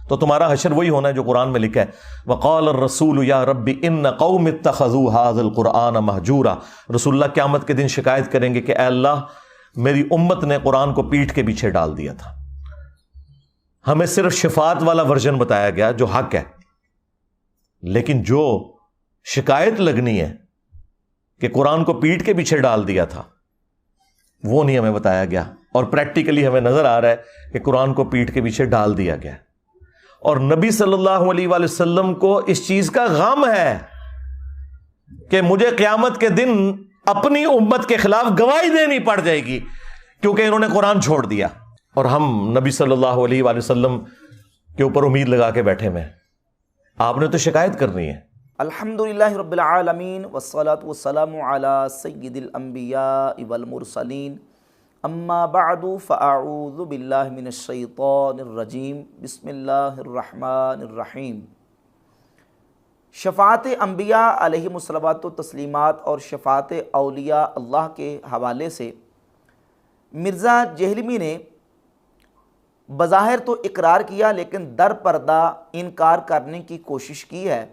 تو تمہارا حشر وہی ہونا ہے جو قرآن میں لکھا ہے، وقال الرسول یا رب ان قوم اتخذوا هذا القرآن مہجورا۔ رسول اللہ قیامت کے دن شکایت کریں گے کہ اے اللہ میری امت نے قرآن کو پیٹھ کے پیچھے ڈال دیا تھا۔ ہمیں صرف شفاعت والا ورژن بتایا گیا جو حق ہے، لیکن جو شکایت لگنی ہے کہ قرآن کو پیٹھ کے پیچھے ڈال دیا تھا وہ نہیں ہمیں بتایا گیا، اور پریکٹیکلی ہمیں نظر آ رہا ہے کہ قرآن کو پیٹھ کے پیچھے ڈال دیا گیا، اور نبی صلی اللہ علیہ وآلہ وسلم کو اس چیز کا غم ہے کہ مجھے قیامت کے دن اپنی امت کے خلاف گواہی دینی پڑ جائے گی کیونکہ انہوں نے قرآن چھوڑ دیا، اور ہم نبی صلی اللہ علیہ وآلہ وسلم کے اوپر امید لگا کے بیٹھے ہوئے ہیں۔ آپ نے تو شکایت کرنی ہے۔ الحمدللہ رب العالمین والصلاة والسلام علی سید الانبیاء والمرسلین، اما بعد فاعوذ باللہ من الشیطان الرجیم، بسم اللہ الرحمن الرحیم۔ شفاعت انبیاء علیہم الصلوات و تسلیمات اور شفاعت اولیاء اللہ کے حوالے سے مرزا جہلمی نے بظاہر تو اقرار کیا لیکن در پردہ انکار کرنے کی کوشش کی ہے،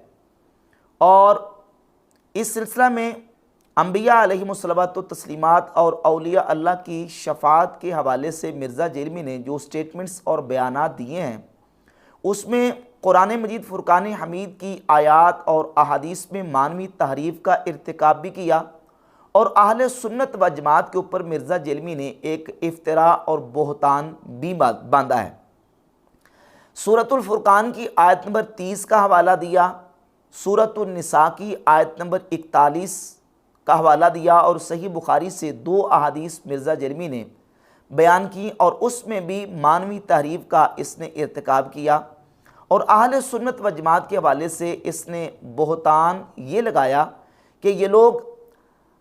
اور اس سلسلہ میں انبیاء علیہم الصلوات و تسلیمات اور اولیاء اللہ کی شفاعت کے حوالے سے مرزا جہلمی نے جو سٹیٹمنٹس اور بیانات دیے ہیں اس میں قرآن مجید فرقان حمید کی آیات اور احادیث میں معنوی تحریف کا ارتکاب بھی کیا، اور اہل سنت و جماعت کے اوپر مرزا جہلمی نے ایک افتراء اور بہتان بھی باندھا ہے۔ سورۃ الفرقان کی آیت نمبر 30 کا حوالہ دیا، سورۃ النساء کی آیت نمبر 41 کا حوالہ دیا، اور صحیح بخاری سے 2 احادیث مرزا جہلمی نے بیان کی، اور اس میں بھی معنوی تحریف کا اس نے ارتکاب کیا، اور اہل سنت و جماعت کے حوالے سے اس نے بہتان یہ لگایا کہ یہ لوگ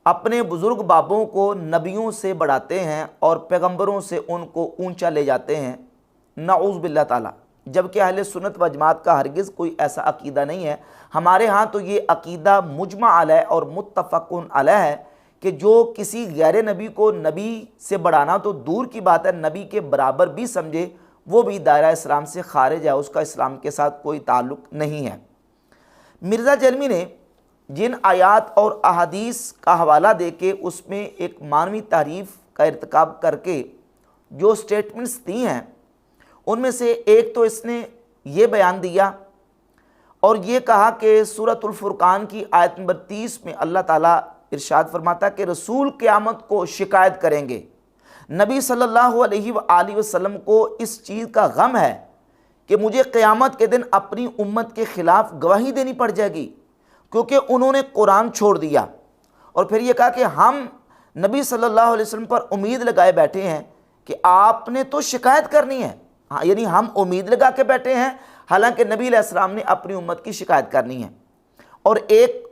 اپنے بزرگ بابوں کو نبیوں سے بڑھاتے ہیں اور پیغمبروں سے ان کو اونچا لے جاتے ہیں، نعوذ باللہ تعالیٰ، جبکہ اہل سنت و جماعت کا ہرگز کوئی ایسا عقیدہ نہیں ہے۔ ہمارے ہاں تو یہ عقیدہ مجمع علیہ اور متفق علیہ ہے کہ جو کسی غیر نبی کو نبی سے بڑھانا تو دور کی بات ہے، نبی کے برابر بھی سمجھے وہ بھی دائرہ اسلام سے خارج ہے، اس کا اسلام کے ساتھ کوئی تعلق نہیں ہے۔ مرزا جہلمی نے جن آیات اور احادیث کا حوالہ دے کے اس میں ایک معنوی تحریف کا ارتکاب کر کے جو سٹیٹمنٹس دی ہیں ان میں سے ایک تو اس نے یہ بیان دیا اور یہ کہا کہ سورۃ الفرقان کی آیت نمبر 30 میں اللہ تعالیٰ ارشاد فرماتا ہے کہ رسول قیامت کو شکایت کریں گے۔ نبی صلی اللہ علیہ وآلہ وسلم کو اس چیز کا غم ہے کہ مجھے قیامت کے دن اپنی امت کے خلاف گواہی دینی پڑ جائے گی کیونکہ انہوں نے قرآن چھوڑ دیا، اور پھر یہ کہا کہ ہم نبی صلی اللہ علیہ وسلم پر امید لگائے بیٹھے ہیں کہ آپ نے تو شکایت کرنی ہے، یعنی ہم امید لگا کے بیٹھے ہیں حالانکہ نبی علیہ السلام نے اپنی امت کی شکایت کرنی ہے۔ اور ایک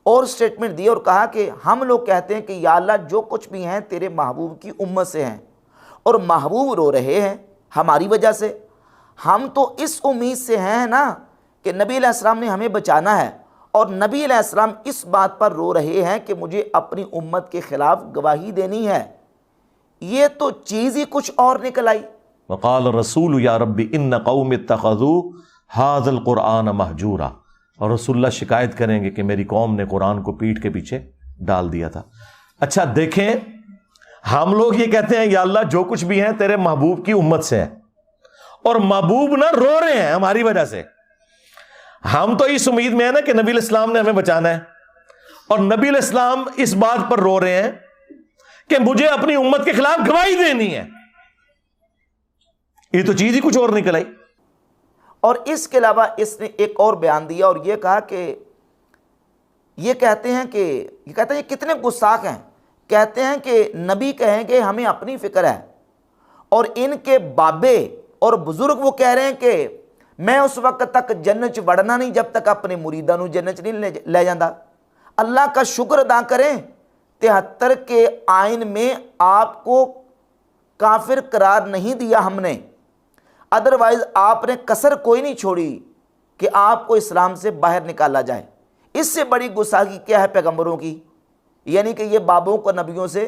اور سٹیٹمنٹ دی اور کہا کہ ہم لوگ کہتے ہیں کہ یا اللہ جو کچھ بھی ہیں تیرے محبوب کی امت سے ہیں، اور محبوب رو رہے ہیں ہماری وجہ سے، ہم تو اس امید سے ہیں نا کہ نبی علیہ السلام نے ہمیں بچانا ہے، اور نبی علیہ السلام اس بات پر رو رہے ہیں کہ مجھے اپنی امت کے خلاف گواہی دینی ہے۔ یہ تو چیز ہی کچھ اور نکل آئی۔ وقال الرسول یا رب ان قوم اتخذوا هذا القرآن مہجورا، اور رسول اللہ شکایت کریں گے کہ میری قوم نے قرآن کو پیٹھ کے پیچھے ڈال دیا تھا۔ اچھا دیکھیں، ہم لوگ یہ کہتے ہیں یا اللہ جو کچھ بھی ہیں تیرے محبوب کی امت سے ہیں، اور محبوب نہ رو رہے ہیں ہماری وجہ سے۔ ہم تو اس امید میں ہیں نا کہ نبی علیہ السلام نے ہمیں بچانا ہے، اور نبی علیہ السلام اس بات پر رو رہے ہیں کہ مجھے اپنی امت کے خلاف گواہی دینی ہے۔ یہ تو چیز ہی کچھ اور نکل آئی۔ اور اس کے علاوہ اس نے ایک اور بیان دیا اور یہ کہا کہ یہ کہتے ہیں یہ کتنے گستاخ ہیں، کہتے ہیں کہ نبی کہیں گے ہمیں اپنی فکر ہے، اور ان کے بابے اور بزرگ وہ کہہ رہے ہیں کہ میں اس وقت تک جنت وڑنا نہیں جب تک اپنے مریداں نو جنت نہیں لے جاندہ۔ اللہ کا شکر ادا کریں 73 کے آئین میں آپ کو کافر قرار نہیں دیا ہم نے، ادروائز آپ نے کسر کوئی نہیں چھوڑی کہ آپ کو اسلام سے باہر نکالا جائے۔ اس سے بڑی گستاخی کیا ہے پیغمبروں کی؟ یعنی کہ یہ بابوں کو نبیوں سے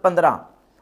15,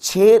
6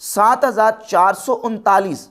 7439,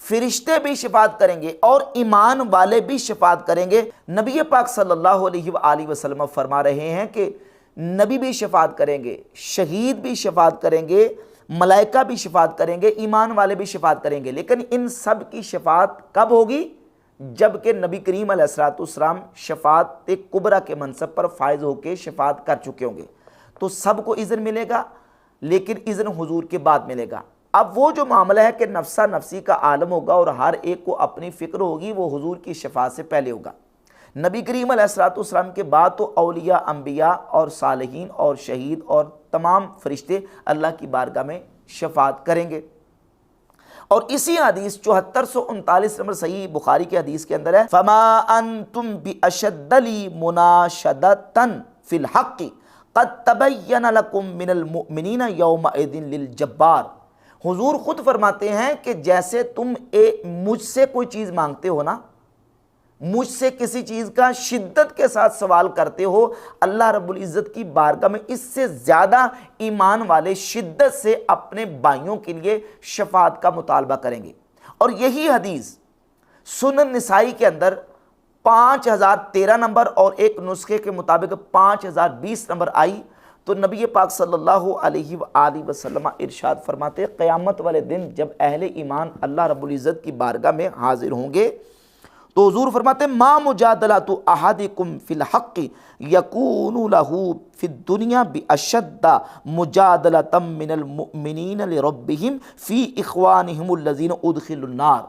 فرشتے بھی شفاعت کریں گے اور ایمان والے بھی شفاعت کریں گے۔ نبی پاک صلی اللہ علیہ وآلہ وسلم فرما رہے ہیں کہ نبی بھی شفاعت کریں گے، شہید بھی شفاعت کریں گے، ملائکہ بھی شفاعت کریں گے، ایمان والے بھی شفاعت کریں گے، لیکن ان سب کی شفاعت کب ہوگی؟ جبکہ نبی کریم علیہ السلام شفاعت کبریٰ کے منصب پر فائز ہو کے شفاعت کر چکے ہوں گے، تو سب کو اذن ملے گا، لیکن اذن حضور کے بعد ملے گا۔ اب وہ جو معاملہ ہے کہ نفسہ نفسی کا عالم ہوگا اور ہر ایک کو اپنی فکر ہوگی، وہ حضور کی شفاعت سے پہلے ہوگا۔ نبی کریم علیہ السلام کے بعد تو اولیاء، انبیاء اور صالحین اور شہید اور تمام فرشتے اللہ کی بارگاہ میں شفاعت کریں گے۔ اور اسی حدیث 7439 نمبر صحیح بخاری کے حدیث کے اندر ہے، فَمَا أَنْتُمْ بِأَشَدَّ لِي مُنَاشَدَةً فِي الْحَقِّ قَدْ تَبَيَّنَ لَكُم مِّنَ الْمُؤْمِنِينَ يَوْمَئِذٍ لِلْجَبَّارِ۔ حضور خود فرماتے ہیں کہ جیسے تم مجھ سے کوئی چیز مانگتے ہو نا، مجھ سے کسی چیز کا شدت کے ساتھ سوال کرتے ہو، اللہ رب العزت کی بارگاہ میں اس سے زیادہ ایمان والے شدت سے اپنے بھائیوں کے لیے شفاعت کا مطالبہ کریں گے۔ اور یہی حدیث سنن نسائی کے اندر 5013 نمبر اور ایک نسخے کے مطابق 5020 نمبر آئی، تو نبی پاک صلی اللہ علیہ وآلہ وسلم ارشاد فرماتے ہیں قیامت والے دن جب اہل ایمان اللہ رب العزت کی بارگاہ میں حاضر ہوں گے تو حضور فرماتے ہیں ما مجادلۃ احدکم فی الحق یکون لہ فی الدنیا باشد مجادلۃ من المؤمنین لربہم فی اخوانہم الذین ادخلوا النار۔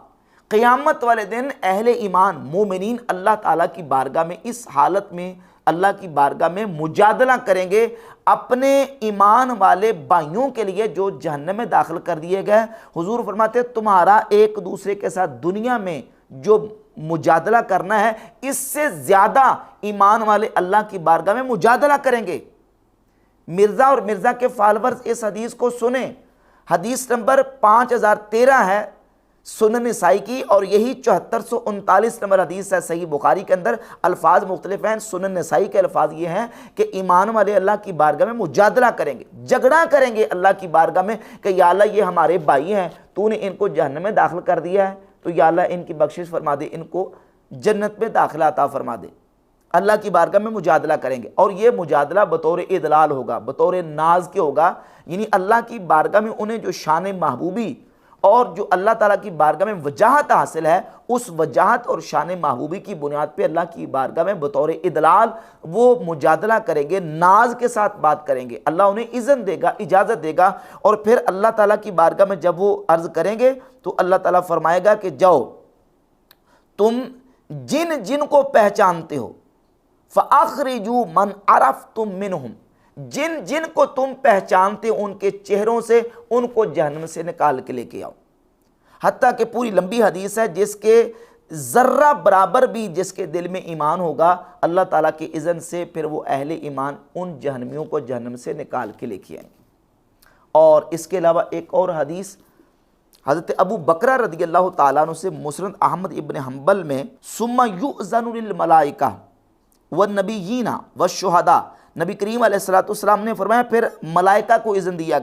قیامت والے دن اہل ایمان مومنین اللہ تعالیٰ کی بارگاہ میں اس حالت میں اللہ کی بارگاہ میں مجادلہ کریں گے اپنے ایمان والے بھائیوں کے لیے جو جہنم میں داخل کر دیے گئے۔ حضور فرماتے ہیں تمہارا ایک دوسرے کے ساتھ دنیا میں جو مجادلہ کرنا ہے اس سے زیادہ ایمان والے اللہ کی بارگاہ میں مجادلہ کریں گے۔ مرزا اور مرزا کے فالورز اس حدیث کو سنیں، حدیث نمبر 5013 ہے سنن نسائی کی، اور یہی 7439 نمبر حدیث ہے صحیح بخاری کے اندر۔ الفاظ مختلف ہیں، سنن نسائی کے الفاظ یہ ہیں کہ ایمان والے اللہ کی بارگاہ میں مجادلہ کریں گے، جھگڑا کریں گے اللہ کی بارگاہ میں کہ یا اللہ یہ ہمارے بھائی ہیں، تو نے ان کو جہنم میں داخل کر دیا ہے، تو یا اللہ ان کی بخشش فرما دے، ان کو جنت میں داخلہ عطا فرما دے۔ اللہ کی بارگاہ میں مجادلہ کریں گے، اور یہ مجادلہ بطور ادلال ہوگا، بطور ناز کے ہوگا، یعنی اللہ کی بارگاہ میں انہیں جو شان محبوبی اور جو اللہ تعالیٰ کی بارگاہ میں وجاہت حاصل ہے، اس وجاہت اور شان محبوبی کی بنیاد پہ اللہ کی بارگاہ میں بطور ادلال وہ مجادلہ کریں گے، ناز کے ساتھ بات کریں گے، اللہ انہیں اذن دے گا، اجازت دے گا، اور پھر اللہ تعالیٰ کی بارگاہ میں جب وہ عرض کریں گے تو اللہ تعالیٰ فرمائے گا کہ جاؤ تم جن جن کو پہچانتے ہو فَأَخْرِجُوا مَنْ عَرَفْتُم مِّنْهُمْ، جن جن کو تم پہچانتے ان کے چہروں سے ان کو جہنم سے نکال کے لے کے آؤ۔ حتیٰ کہ پوری لمبی حدیث ہے، جس کے ذرہ برابر بھی جس کے دل میں ایمان ہوگا اللہ تعالیٰ کے اذن سے پھر وہ اہل ایمان ان جہنمیوں کو جہنم سے نکال کے لے کے آئیں گے۔ اور اس کے علاوہ ایک اور حدیث حضرت ابو بکرہ رضی اللہ تعالیٰ عنہ سے مسند احمد ابن حنبل میں ثم یؤذن للملائکہ والنبیین والشہداء، نبی کریم علیہ السلام نے فرمایا پھر ملائکہ کو اذن دیا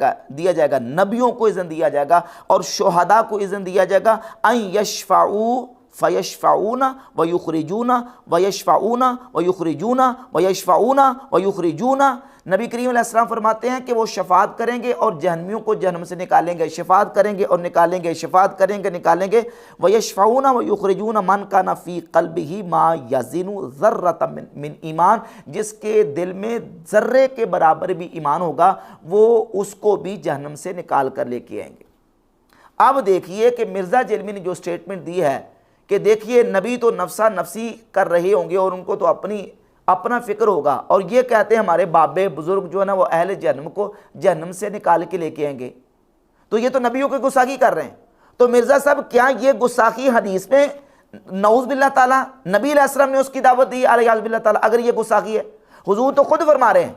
جائے گا، نبیوں کو اذن دیا جائے گا، اور شہداء کو اذن دیا جائے گا ان یشفعوا فیشفعون ویخرجون ویشفعون ویخرجون ویشفعون ویخرجون۔ نبی کریم علیہ السلام فرماتے ہیں کہ وہ شفاعت کریں گے اور جہنمیوں کو جہنم سے نکالیں گے، شفاعت کریں گے اور نکالیں گے، شفاعت کریں گے نکالیں گے۔ ویشفعون ویخرجون من کان فی قلبہ ما یزن ذرۃ من ایمان، جس کے دل میں ذرے کے برابر بھی ایمان ہوگا وہ اس کو بھی جہنم سے نکال کر لے کے آئیں گے۔ اب دیکھیے کہ مرزا جیلمی نے جو سٹیٹمنٹ دی ہے کہ دیکھیے نبی تو نفسہ نفسی کر رہے ہوں گے اور ان کو تو اپنا فکر ہوگا، اور یہ کہتے ہیں ہمارے بابے بزرگ جو ہے نا وہ اہل جہنم کو جہنم سے نکال کے لے کے آئیں گے، تو یہ تو نبیوں کی گستاخی کر رہے ہیں۔ تو مرزا صاحب کیا یہ گستاخی حدیث میں نعوذ باللہ تعالیٰ نبی علیہ السلام نے اس کی دعوت دی علیہ باللہ تعالیٰ؟ اگر یہ گستاخی ہے، حضور تو خود فرما رہے ہیں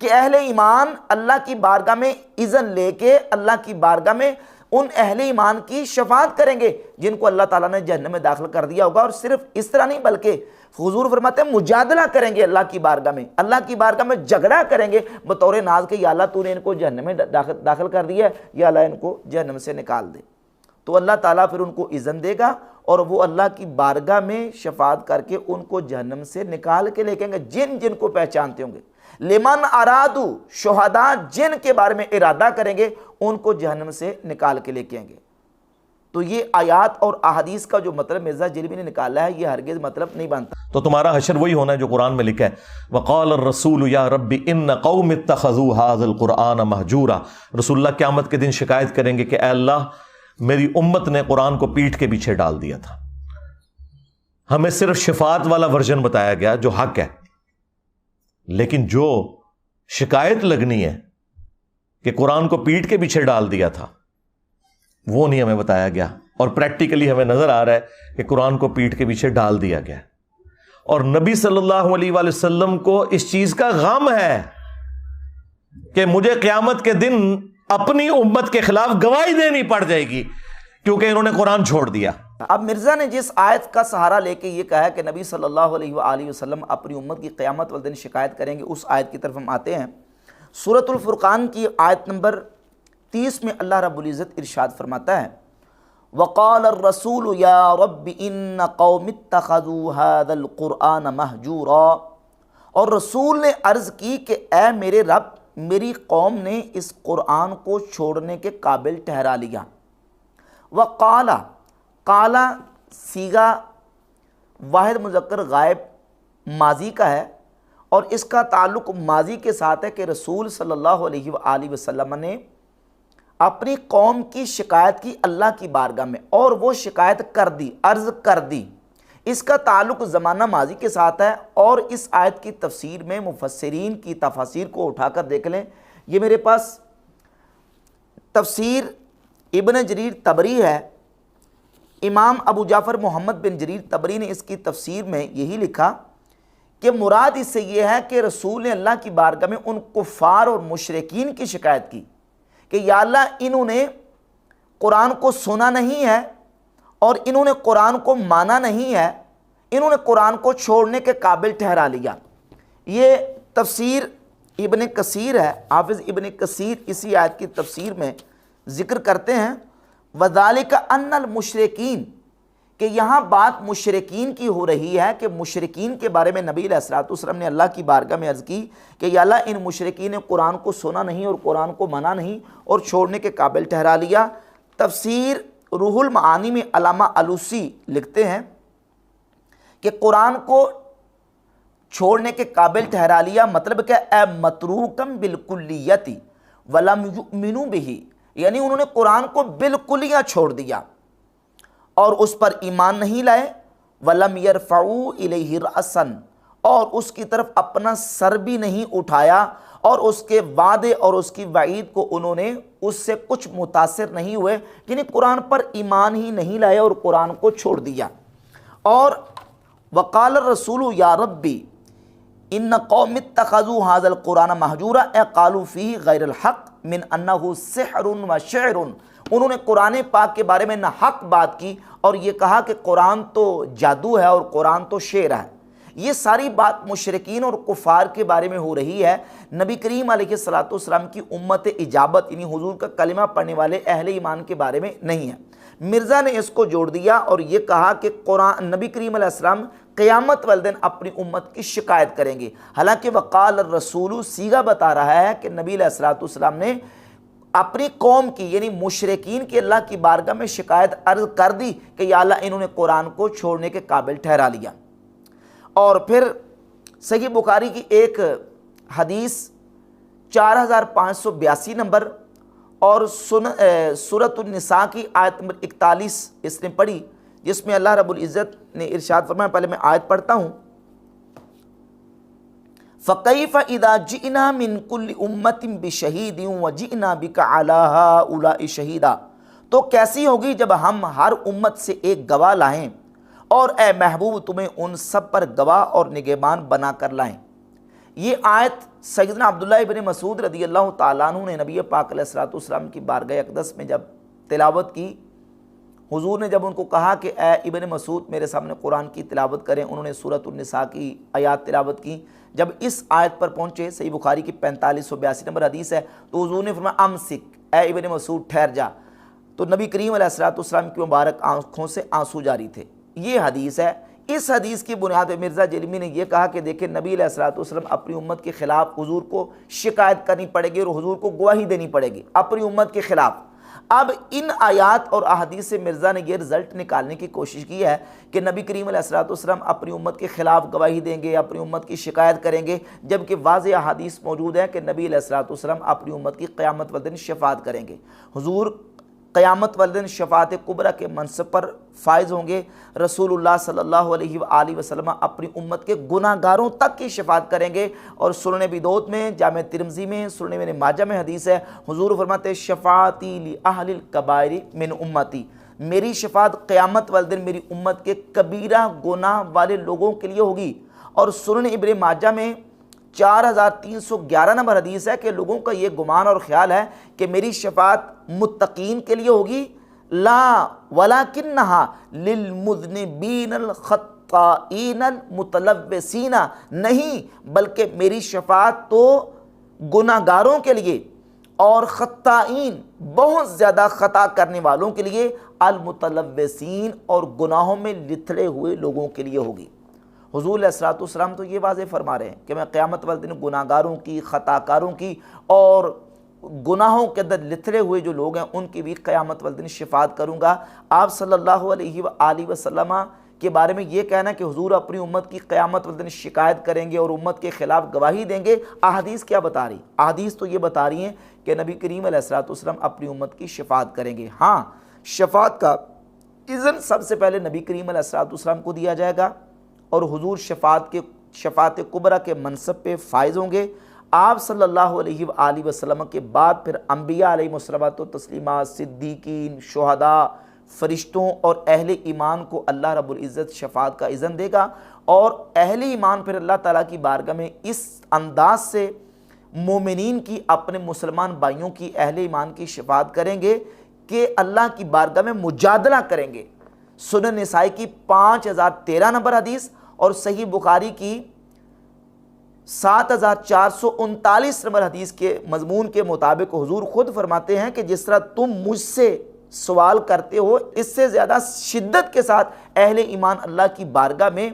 کہ اہل ایمان اللہ کی بارگاہ میں اذن لے کے اللہ کی بارگاہ میں ان اہل ایمان کی شفاعت کریں گے جن کو اللہ تعالیٰ نے جہنم میں داخل کر دیا ہوگا۔ اور صرف اس طرح نہیں بلکہ حضور فرماتے ہیں مجادلہ کریں گے اللہ کی بارگاہ میں، اللہ کی بارگاہ میں جھگڑا کریں گے بطور ناز کہ یا اللہ تو نے ان کو جہنم میں داخل کر دیا ہے، یا اللہ ان کو جہنم سے نکال دے۔ تو اللہ تعالیٰ پھر ان کو اذن دے گا اور وہ اللہ کی بارگاہ میں شفاعت کر کے ان کو جہنم سے نکال کے لے کے گے، جن جن کو پہچانتے ہوں گے۔ لمن ارادو، شہداء جن کے بارے میں ارادہ کریں گے ان کو جہنم سے نکال کے لے کے آئیں گے۔ تو یہ آیات اور احادیث کا جو مطلب مرزا جہلمی نے نکالا ہے یہ ہرگز مطلب نہیں بنتا۔ تو تمہارا حشر وہی ہونا ہے جو قرآن میں لکھا ہے، وقال الرسول یا رب ان قوم اتخذوا هذا القرآن مہجورا۔ رسول اللہ قیامت کے دن شکایت کریں گے کہ اے اللہ میری امت نے قرآن کو پیٹھ کے پیچھے ڈال دیا تھا۔ ہمیں صرف شفاعت والا ورژن بتایا گیا جو حق ہے، لیکن جو شکایت لگنی ہے کہ قرآن کو پیٹھ کے پیچھے ڈال دیا تھا وہ نہیں ہمیں بتایا گیا، اور پریکٹیکلی ہمیں نظر آ رہا ہے کہ قرآن کو پیٹھ کے پیچھے ڈال دیا گیا، اور نبی صلی اللہ علیہ وآلہ وسلم کو اس چیز کا غم ہے کہ مجھے قیامت کے دن اپنی امت کے خلاف گواہی دینی پڑ جائے گی کیونکہ انہوں نے قرآن چھوڑ دیا۔ اب مرزا نے جس آیت کا سہارا لے کے یہ کہا ہے کہ نبی صلی اللہ علیہ وآلہ وسلم اپنی امت کی قیامت والے دن شکایت کریں گے، اس آیت کی طرف ہم آتے ہیں۔ سورۃ الفرقان کی آیت نمبر 30 میں اللہ رب العزت ارشاد فرماتا ہے، وقال الرسول یا رب ان قوم اتخذوا هذا القرآن مہجورا، اور رسول نے عرض کی کہ اے میرے رب میری قوم نے اس قرآن کو چھوڑنے کے قابل ٹھہرا لیا۔ وقال، قال صیغہ واحد مذکر غائب ماضی کا ہے اور اس کا تعلق ماضی کے ساتھ ہے کہ رسول صلی اللہ علیہ وآلہ وسلم نے اپنی قوم کی شکایت کی اللہ کی بارگاہ میں اور وہ شکایت کر دی، عرض کر دی۔ اس کا تعلق زمانہ ماضی کے ساتھ ہے، اور اس آیت کی تفسیر میں مفسرین کی تفاسیر کو اٹھا کر دیکھ لیں۔ یہ میرے پاس تفسیر ابن جریر طبری ہے، امام ابو جعفر محمد بن جریر طبری نے اس کی تفسیر میں یہی لکھا کہ مراد اس سے یہ ہے کہ رسول نے اللہ کی بارگاہ میں ان کفار اور مشرکین کی شکایت کی کہ یا اللہ انہوں نے قرآن کو سنا نہیں ہے اور انہوں نے قرآن کو مانا نہیں ہے، انہوں نے قرآن کو چھوڑنے کے قابل ٹھہرا لیا۔ یہ تفسیر ابن کثیر ہے، حافظ ابن کثیر اسی آیت کی تفسیر میں ذکر کرتے ہیں، وَذَلِكَ أَنَّ الْمُشْرِكِينَ، کہ یہاں بات مشرکین کی ہو رہی ہے کہ مشرکین کے بارے میں نبی علیہ الصلوۃ والسلام نے اللہ کی بارگاہ میں عرض کی کہ یا اللہ ان مشرکین نے قرآن کو سنا نہیں اور قرآن کو مانا نہیں اور چھوڑنے کے قابل ٹھہرا لیا۔ تفسیر روح المعانی میں علامہ علوسی لکھتے ہیں کہ قرآن کو چھوڑنے کے قابل ٹھہرا لیا مطلب کہ اے متروکم بالکلیت ولم یؤمنوا بہ، یعنی انہوں نے قرآن کو بالکلیہ چھوڑ دیا اور اس پر ایمان نہیں لائے، وَلَمْ يَرْفَعُوا إِلَيْهِ رَأْسًا، اور اس کی طرف اپنا سر بھی نہیں اٹھایا، اور اس کے وعدے اور اس کی وعید کو انہوں نے اس سے کچھ متاثر نہیں ہوئے، یعنی قرآن پر ایمان ہی نہیں لائے اور قرآن کو چھوڑ دیا۔ اور وقال الرسول یا ربی ان قوم اتخذوا هذا القرآن مہجورا، اے قالوا فیہ غیر الحق من انہ سحر و شعر، انہوں نے قرآن پاک کے بارے میں نہ حق بات کی اور یہ کہا کہ قرآن تو جادو ہے اور قرآن تو شعر ہے۔ یہ ساری بات مشرکین اور کفار کے بارے میں ہو رہی ہے، نبی کریم علیہ الصلوۃ والسلام کی امت اجابت یعنی حضور کا کلمہ پڑھنے والے اہل ایمان کے بارے میں نہیں ہے۔ مرزا نے اس کو جوڑ دیا اور یہ کہا کہ قرآن نبی کریم علیہ السلام قیامت والے دن اپنی امت کی شکایت کریں گے، حالانکہ وقال الرسول صیغہ بتا رہا ہے کہ نبی علیہ الصلوۃ والسلام نے اپنی قوم کی یعنی مشرکین کی اللہ کی بارگاہ میں شکایت عرض کر دی کہ یا اللہ انہوں نے قرآن کو چھوڑنے کے قابل ٹھہرا لیا۔ اور پھر صحیح بخاری کی ایک حدیث 4582 نمبر اور سورۃ النساء کی آیت نمبر 41 اس نے پڑھی، جس میں اللہ رب العزت نے ارشاد فرمایا، پہلے میں آیت پڑھتا ہوں، فَكَيْفَ إِذَا جِئْنَا مِن كُلِّ أُمَّةٍ بِشَهِيدٍ وَجِئْنَا بِكَ عَلَىٰ هَٰؤُلَاءِ شَهِيدًا، تو کیسی ہوگی جب ہم ہر امت سے ایک گواہ لائیں اور اے محبوب تمہیں ان سب پر گواہ اور نگہبان بنا کر لائیں۔ یہ آیت سیدنا عبداللہ ابن مسعود رضی اللہ تعالیٰ عنہ نے نبی پاک علیہ الصلوۃ والسلام کی بارگاہ اقدس میں جب تلاوت کی، حضور نے جب ان کو کہا کہ اے ابن مسعود میرے سامنے قرآن کی تلاوت کریں، انہوں نے سورۃ النساء کی آیات تلاوت کی۔ جب اس آیت پر پہنچے، صحیح بخاری کی 4582 نمبر حدیث ہے، تو حضور نے فرمایا امسک، اے ابن مسعود ٹھہر جا، تو نبی کریم علیہ الصلوۃ والسلام کی مبارک آنکھوں سے آنسو جاری تھے۔ یہ حدیث ہے۔ اس حدیث کی بنیاد پہ مرزا جیلمی نے یہ کہا کہ دیکھیں نبی علیہ الصلوۃ والسلام اپنی امت کے خلاف حضور کو شکایت کرنی پڑے گی اور حضور کو گواہی دینی پڑے گی اپنی امت کے خلاف۔ اب ان آیات اور احادیث سے مرزا نے یہ رزلٹ نکالنے کی کوشش کی ہے کہ نبی کریم علیہ الصلوۃ والسلام اپنی امت کے خلاف گواہی دیں گے، اپنی امت کی شکایت کریں گے، جبکہ واضح احادیث موجود ہے کہ نبی علیہ الصلوۃ والسلام اپنی امت کی قیامت والدین شفاعت کریں گے۔ حضور قیامت والدین شفاعت کبریٰ کے منصب پر فائز ہوں گے۔ رسول اللہ صلی اللہ علیہ وآلہ وسلم اپنی امت کے گناہ گاروں تک کی شفاعت کریں گے۔ اور سنن ابی داؤد میں، جامع ترمذی میں، سنن ابن ماجہ میں حدیث ہے، حضور فرماتے ہیں شفاعتی لأہل الکبائر من امتی، میری شفاعت قیامت والدین میری امت کے کبیرہ گناہ والے لوگوں کے لیے ہوگی۔ اور سنن ابن ماجہ میں 4311 نمبر حدیث ہے کہ لوگوں کا یہ گمان اور خیال ہے کہ میری شفاعت متقین کے لیے ہوگی، لا ولکنہا للمذنبین الخطائین المتلوثین، نہیں بلکہ میری شفاعت تو گناہ گاروں کے لیے اور خطائین بہت زیادہ خطا کرنے والوں کے لیے، المتلوثین اور گناہوں میں لتھڑے ہوئے لوگوں کے لیے ہوگی۔ حضور علیہ الصلوۃ والسلام تو یہ واضح فرما رہے ہیں کہ میں قیامت والے دن گناہ گاروں کی، خطا کاروں کی اور گناہوں کے اندر لتھڑے ہوئے جو لوگ ہیں ان کی بھی قیامت والے دن شفاعت کروں گا۔ آپ صلی اللہ علیہ وآلہ وسلم کے بارے میں یہ کہنا کہ حضور اپنی امت کی قیامت والے دن شکایت کریں گے اور امت کے خلاف گواہی دیں گے، احادیث کیا بتا رہی؟ احادیث تو یہ بتا رہی ہیں کہ نبی کریم علیہ الصلوۃ والسلام اپنی امت کی شفاعت کریں گے۔ ہاں، شفاعت کا اذن سب سے پہلے نبی کریم علیہ الصلوۃ والسلام کو دیا جائے گا اور حضور شفاعت کبریٰ کے منصب پہ فائز ہوں گے۔ آپ صلی اللہ علیہ وآلہ وسلم کے بعد پھر انبیاء علیہ الصلوۃ والتسلیمات، صدیقین، شہداء، فرشتوں اور اہل ایمان کو اللہ رب العزت شفاعت کا اذن دے گا، اور اہل ایمان پھر اللہ تعالیٰ کی بارگاہ میں اس انداز سے مومنین کی، اپنے مسلمان بھائیوں کی، اہل ایمان کی شفاعت کریں گے کہ اللہ کی بارگاہ میں مجادلہ کریں گے۔ سنن نسائی کی 5013 نمبر حدیث اور صحیح بخاری کی 7439 نمبر حدیث کے مضمون کے مطابق حضور خود فرماتے ہیں کہ جس طرح تم مجھ سے سوال کرتے ہو، اس سے زیادہ شدت کے ساتھ اہل ایمان اللہ کی بارگاہ میں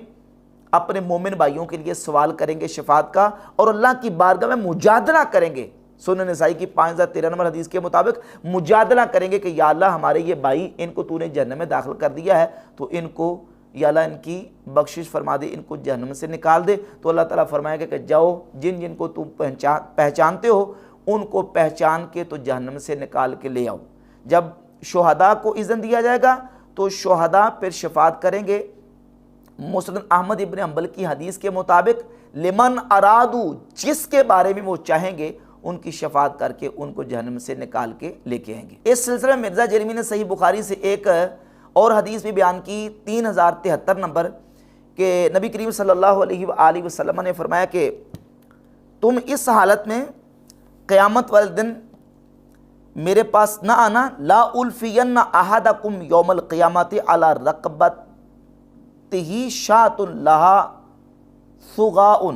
اپنے مومن بھائیوں کے لیے سوال کریں گے شفاعت کا، اور اللہ کی بارگاہ میں مجادلہ کریں گے۔ سنن نسائی کی 5013 نمبر حدیث کے مطابق مجادلہ کریں گے کہ یا اللہ ہمارے یہ بھائی، ان کو تو نے جہنم میں داخل کر دیا ہے، تو ان کو یا اللہ ان کی بخشش فرما دے، ان کو جہنم سے نکال دے۔ تو اللہ تعالیٰ فرمائے گا کہ جاؤ، جن جن کو تم پہچانتے ہو ان کو پہچان کے تو جہنم سے نکال کے لے آؤ۔ جب شہداء کو اذن دیا جائے گا تو شہداء پھر شفاعت کریں گے۔ مسند احمد ابن حنبل کی حدیث کے مطابق لمن ارادو، جس کے بارے میں وہ چاہیں گے ان کی شفاعت کر کے ان کو جہنم سے نکال کے لے کے آئیں گے۔ اس سلسلے میں مرزا جیلمی نے صحیح بخاری سے ایک اور حدیث بھی بیان کی 3073 نمبر کہ نبی کریم صلی اللہ علیہ وآلہ وسلم نے فرمایا کہ تم اس حالت میں قیامت والے دن میرے پاس نہ آنا، لا الفین احدکم یوم القیامت علی رقبتہ شاۃ لہا ثغاء،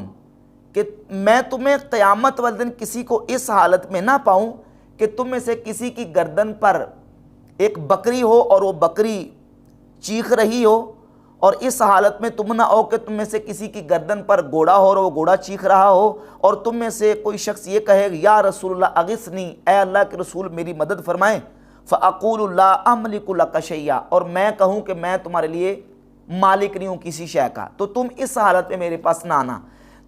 کہ میں تمہیں قیامت والے دن کسی کو اس حالت میں نہ پاؤں کہ تم میں سے کسی کی گردن پر ایک بکری ہو اور وہ بکری چیخ رہی ہو، اور اس حالت میں تم نہ ہو کہ تم میں سے کسی کی گردن پر گھوڑا ہو اور وہ گھوڑا چیخ رہا ہو، اور تم میں سے کوئی شخص یہ کہے یا رسول اللہ اغثنی، اے اللہ کے رسول میری مدد فرمائیں، فاقول لا املک لک شیئا، اور میں کہوں کہ میں تمہارے لیے مالک نہیں ہوں کسی شے کا، تو تم اس حالت میں میرے پاس نہ آنا۔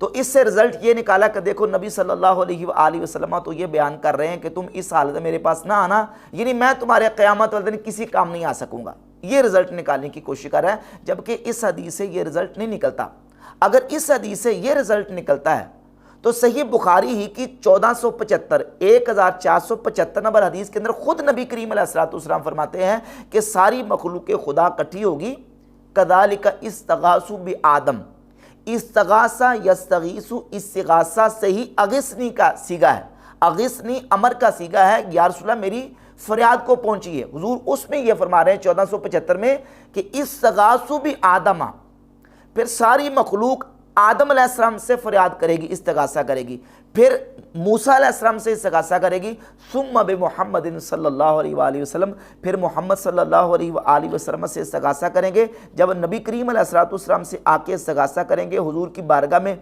تو اس سے رزلٹ یہ نکالا کہ دیکھو نبی صلی اللہ علیہ وآلہ وسلم تو یہ بیان کر رہے ہیں کہ تم اس حالت میں میرے پاس نہ آنا، یعنی میں تمہارے قیامت والے دن کسی کام نہیں آ سکوں گا، یہ رزلٹ نکالنے کی کوشش کر رہا ہے، جبکہ اس حدیث سے یہ رزلٹ نہیں نکلتا۔ اگر اس حدیث سے یہ رزلٹ نکلتا ہے تو صحیح بخاری ہی کی 1475 نمبر حدیث کے اندر خود نبی کریم علیہ الصلوۃ والسلام فرماتے ہیں کہ ساری مخلوق خدا اکٹھی ہوگی، کذالک استغاثوا بآدم، استغاثہ یستغیث، استغاثہ سے ہی اغثنی کا صیغہ ہے، اغثنی امر کا صیغہ ہے، یا رسول اللہ میری فریاد کو پہنچی ہے۔ حضور اس میں یہ فرما رہے ہیں 1475 میں کہ استغاثوا بآدم، پھر ساری مخلوق آدم علیہ السلام سے فریاد کرے گی، استغاثہ کرے گی، پھر موسیٰ علیہ السلام سے استغاثہ کرے گی، ثم بمحمد صلی اللہ علیہ وآلہ وسلم، پھر محمد صلی اللہ علیہ وآلہ وسلم سے استغاثہ کریں گے۔ جب نبی کریم علیہ السلام سے آ کے استغاثہ کریں گے، حضور کی بارگاہ میں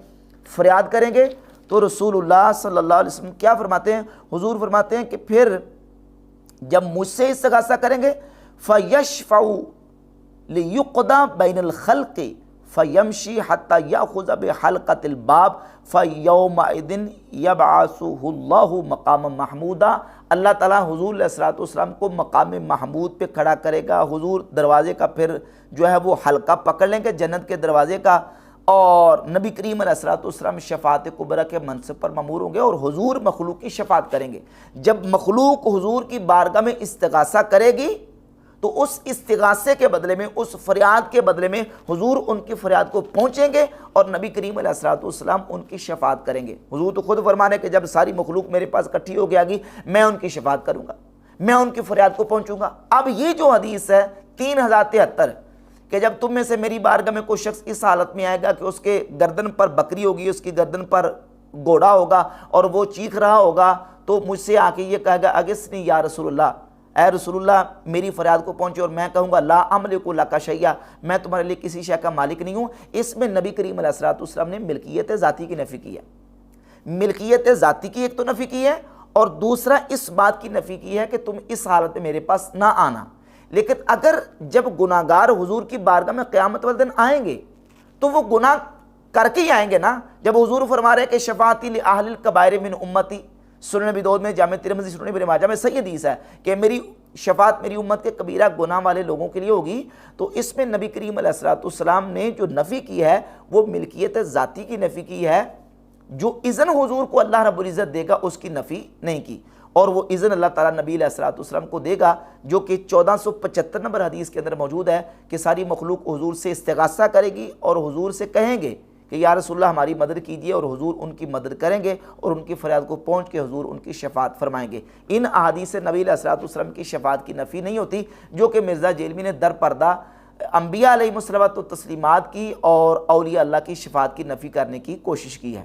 فریاد کریں گے، تو رسول اللہ صلی اللہ علیہ وسلم کیا فرماتے ہیں؟ حضور فرماتے ہیں کہ پھر جب مجھ سے استغاثہ کریں گے فَيَشْفَعُ لِيُقْضَى بَيْنَ الْخَلْقِ فَيَمْشِي حَتَّى يَأْخُذَ بِحَلْقَةِ الْبَابِ فَيَوْمَئِذٍ يَبْعَثُهُ اللَّهُ مَقَامًا مَحْمُودًا۔ اللہ تعالیٰ حضور علیہ السلام کو مقام محمود پہ کھڑا کرے گا، حضور دروازے کا پھر جو ہے وہ حلقہ پکڑ لیں گے جنت کے دروازے کا، اور نبی کریم علیہ السلام شفاعت کبریٰ کے منصب پر مامور ہوں گے اور حضور مخلوق کی شفاعت کریں گے۔ جب مخلوق حضور کی بارگاہ میں استغاثہ کرے گی تو اس استغاثے کے بدلے میں، اس فریاد کے بدلے میں حضور ان کی فریاد کو پہنچیں گے اور نبی کریم علیہ السلام ان کی شفاعت کریں گے۔ حضور تو خود فرمانے کہ جب ساری مخلوق میرے پاس اکٹھی ہو گیا گی میں ان کی شفاعت کروں گا، میں ان کی فریاد کو پہنچوں گا۔ اب یہ جو حدیث ہے 3073 کہ جب تم میں سے میری بارگاہ میں کوئی شخص اس حالت میں آئے گا کہ اس کے گردن پر بکری ہوگی، اس کی گردن پر گھوڑا ہوگا اور وہ چیخ رہا ہوگا، تو مجھ سے آ کے یہ کہے گا اغثنی یا رسول اللہ، اے رسول اللہ میری فریاد کو پہنچے، اور میں کہوں گا لا املک لک شیئا، میں تمہارے لیے کسی شے کا مالک نہیں ہوں۔ اس میں نبی کریم علیہ السلام نے ملکیت ذاتی کی نفی کی ہے۔ ملکیت ذاتی کی ایک تو نفی کی ہے، اور دوسرا اس بات کی نفی کی ہے کہ تم اس حالت میں میرے پاس نہ آنا۔ لیکن اگر جب گناہگار حضور کی بارگاہ میں قیامت والے دن آئیں گے تو وہ گناہ کر کے ہی آئیں گے نا۔ جب حضور فرما رہے ہیں کہ شفاعتی لأہل الکبائر من امتی، سنن ابی داؤد میں، جامع ترمذی، سنن ابن ماجہ میں صحیح حدیث ہے کہ میری شفاعت میری امت کے کبیرہ گناہ والے لوگوں کے لیے ہوگی، تو اس میں نبی کریم علیہ السلام نے جو نفی کی ہے وہ ملکیت ذاتی کی نفی کی ہے، جو اذن حضور کو اللہ رب العزت دے گا اس کی نفی نہیں کی، اور وہ اذن اللہ تعالیٰ نبی علیہ السلام کو دے گا، جو کہ 1475 نمبر حدیث کے اندر موجود ہے کہ ساری مخلوق حضور سے استغاثہ کرے گی اور حضور سے کہیں گے کہ یا رسول اللہ ہماری مدد کیجیے، اور حضور ان کی مدد کریں گے اور ان کی فریاد کو پہنچ کے حضور ان کی شفاعت فرمائیں گے۔ ان احادیث سے نبی علیہ السلام کی شفاعت کی نفی نہیں ہوتی، جو کہ مرزا جیلمی نے در پردہ انبیاء علیہ الصلوۃ والتسلیمات کی اور اولیاء اللہ کی شفاعت کی نفی کرنے کی کوشش کی ہے۔